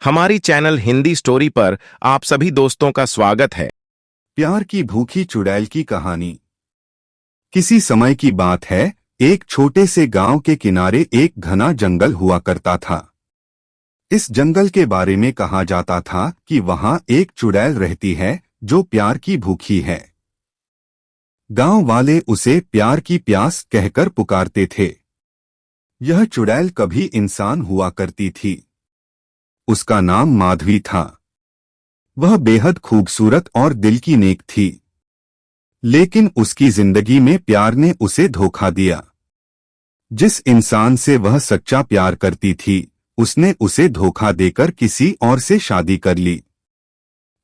हमारी channel Hindi story पर आप सभी दोस्तों का स्वागत है। प्यार की भूखी चुड़ैल की कहानी। किसी समय की बात है, एक छोटे से गांव के किनारे एक घना जंगल हुआ करता था। इस जंगल के बारे में कहा जाता था कि वहां एक चुड़ैल रहती है जो प्यार की भूखी है। गांव वाले उसे प्यार की प्यास कहकर पुकारते थे। यह चुड़ैल कभी इंसान हुआ करती थी। उसका नाम माधवी था। वह बेहद खूबसूरत और दिल की नेक थी, लेकिन उसकी जिंदगी में प्यार ने उसे धोखा दिया। जिस इंसान से वह सच्चा प्यार करती थी, उसने उसे धोखा देकर किसी और से शादी कर ली।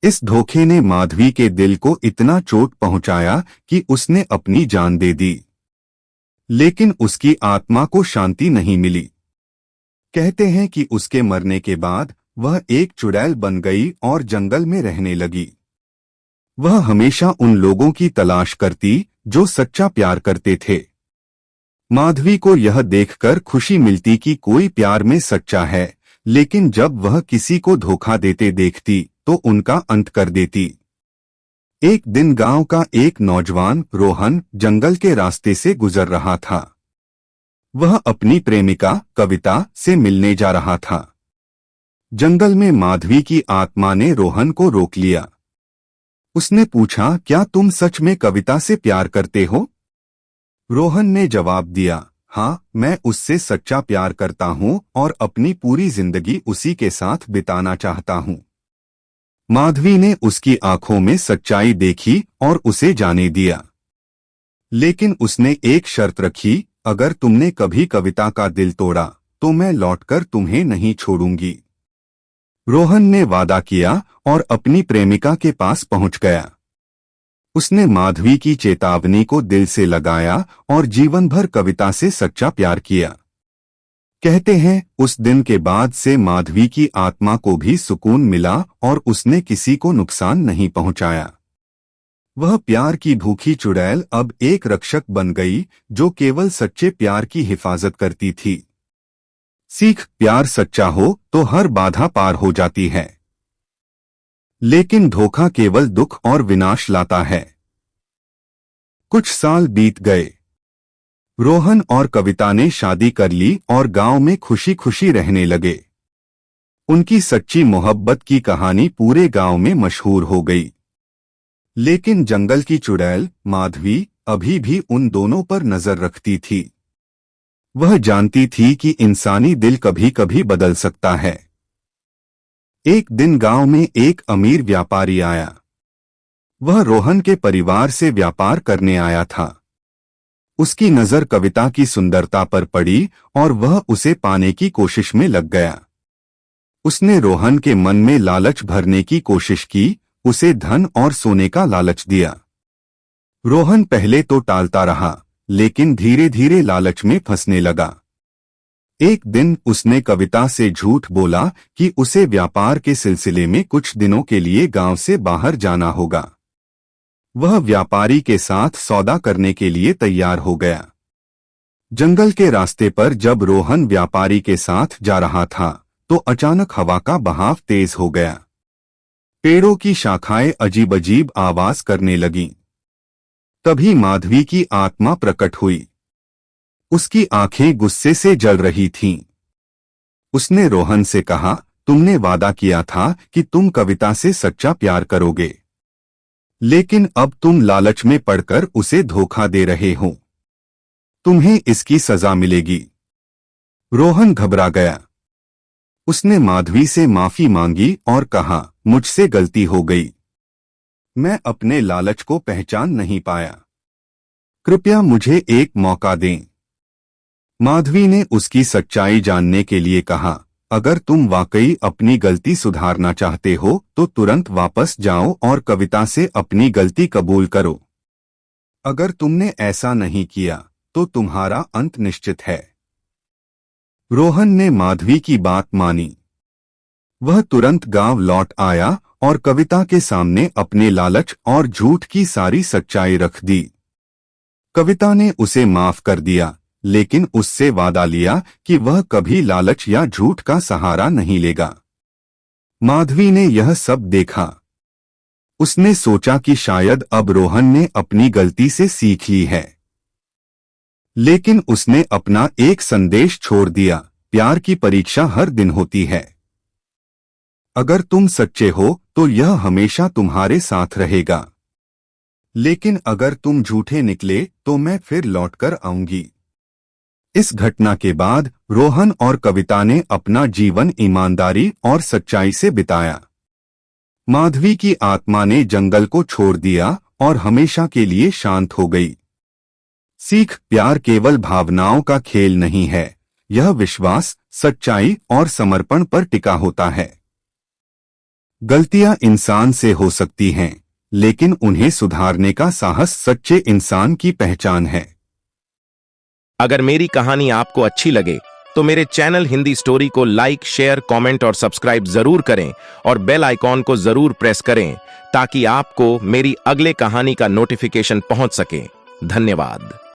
इस धोखे ने माधवी के दिल को इतना चोट पहुंचाया कि उसने अपनी जान दे दी, लेकिन उसकी आत्मा को शांति नहीं मिली। कहते हैं कि उसके मरने के बाद वह एक चुड़ैल बन गई और जंगल में रहने लगी। वह हमेशा उन लोगों की तलाश करती जो सच्चा प्यार करते थे। माधवी को यह देखकर खुशी मिलती कि कोई प्यार में सच्चा है, लेकिन जब वह किसी को धोखा देते देखती तो उनका अंत कर देती। एक दिन गांव का एक नौजवान रोहन जंगल के रास्ते से गुजर रहा था। वह अपनी प्रेमिका कविता से मिलने जा रहा था। जंगल में माधवी की आत्मा ने रोहन को रोक लिया। उसने पूछा, क्या तुम सच में कविता से प्यार करते हो? रोहन ने जवाब दिया, हाँ, मैं उससे सच्चा प्यार करता हूँ और अपनी पूरी जिंदगी उसी के साथ बिताना चाहता हूँ। माधवी ने उसकी आंखों में सच्चाई देखी और उसे जाने दिया। लेकिन उसने एक शर्त रखी, अगर तुमने कभी कविता का दिल तोड़ा तो मैं लौटकर तुम्हें नहीं छोड़ूंगी। रोहन ने वादा किया और अपनी प्रेमिका के पास पहुंच गया। उसने माधवी की चेतावनी को दिल से लगाया और जीवन भर कविता से सच्चा प्यार किया। कहते हैं, उस दिन के बाद से माधवी की आत्मा को भी सुकून मिला और उसने किसी को नुकसान नहीं पहुंचाया। वह प्यार की भूखी चुड़ैल अब एक रक्षक बन गई जो केवल सच्चे प्यार की हिफाजत करती थी। सीख, प्यार सच्चा हो तो हर बाधा पार हो जाती है, लेकिन धोखा केवल दुख और विनाश लाता है। कुछ साल बीत गए। रोहन और कविता ने शादी कर ली और गांव में खुशी खुशी रहने लगे। उनकी सच्ची मोहब्बत की कहानी पूरे गांव में मशहूर हो गई। लेकिन जंगल की चुड़ैल माधवी अभी भी उन दोनों पर नजर रखती थी। वह जानती थी कि इंसानी दिल कभी कभी बदल सकता है। एक दिन गांव में एक अमीर व्यापारी आया। वह रोहन के परिवार से व्यापार करने आया था। उसकी नजर कविता की सुंदरता पर पड़ी और वह उसे पाने की कोशिश में लग गया। उसने रोहन के मन में लालच भरने की कोशिश की, उसे धन और सोने का लालच दिया। रोहन पहले तो टालता रहा, लेकिन धीरे धीरे लालच में फंसने लगा। एक दिन उसने कविता से झूठ बोला कि उसे व्यापार के सिलसिले में कुछ दिनों के लिए गांव से बाहर जाना होगा। वह व्यापारी के साथ सौदा करने के लिए तैयार हो गया। जंगल के रास्ते पर जब रोहन व्यापारी के साथ जा रहा था तो अचानक हवा का बहाव तेज हो गया। पेड़ों की शाखाएं अजीब अजीब आवाज करने लगीं। तभी माधवी की आत्मा प्रकट हुई। उसकी आंखें गुस्से से जल रही थीं। उसने रोहन से कहा, तुमने वादा किया था कि तुम कविता से सच्चा प्यार करोगे, लेकिन अब तुम लालच में पड़कर उसे धोखा दे रहे हो। तुम्हें इसकी सजा मिलेगी। रोहन घबरा गया। उसने माधवी से माफी मांगी और कहा, मुझसे गलती हो गई। मैं अपने लालच को पहचान नहीं पाया। कृपया मुझे एक मौका दें। माधवी ने उसकी सच्चाई जानने के लिए कहा, अगर तुम वाकई अपनी गलती सुधारना चाहते हो तो तुरंत वापस जाओ और कविता से अपनी गलती कबूल करो। अगर तुमने ऐसा नहीं किया तो तुम्हारा अंत निश्चित है। रोहन ने माधवी की बात मानी। वह तुरंत गांव लौट आया और कविता के सामने अपने लालच और झूठ की सारी सच्चाई रख दी। कविता ने उसे माफ कर दिया, लेकिन उससे वादा लिया कि वह कभी लालच या झूठ का सहारा नहीं लेगा। माधवी ने यह सब देखा। उसने सोचा कि शायद अब रोहन ने अपनी गलती से सीख ली है, लेकिन उसने अपना एक संदेश छोड़ दिया, प्यार की परीक्षा हर दिन होती है। अगर तुम सच्चे हो तो यह हमेशा तुम्हारे साथ रहेगा, लेकिन अगर तुम झूठे निकले तो मैं फिर लौटकर आऊंगी। इस घटना के बाद रोहन और कविता ने अपना जीवन ईमानदारी और सच्चाई से बिताया। माधवी की आत्मा ने जंगल को छोड़ दिया और हमेशा के लिए शांत हो गई। सीख: प्यार केवल भावनाओं का खेल नहीं है, यह विश्वास, सच्चाई और समर्पण पर टिका होता है। गलतियां इंसान से हो सकती हैं, लेकिन उन्हें सुधारने का साहस सच्चे इंसान की पहचान है। अगर मेरी कहानी आपको अच्छी लगे तो मेरे चैनल हिंदी स्टोरी को लाइक, शेयर, कमेंट और सब्सक्राइब जरूर करें और बेल आइकॉन को जरूर प्रेस करें ताकि आपको मेरी अगले कहानी का नोटिफिकेशन पहुंच सके। धन्यवाद।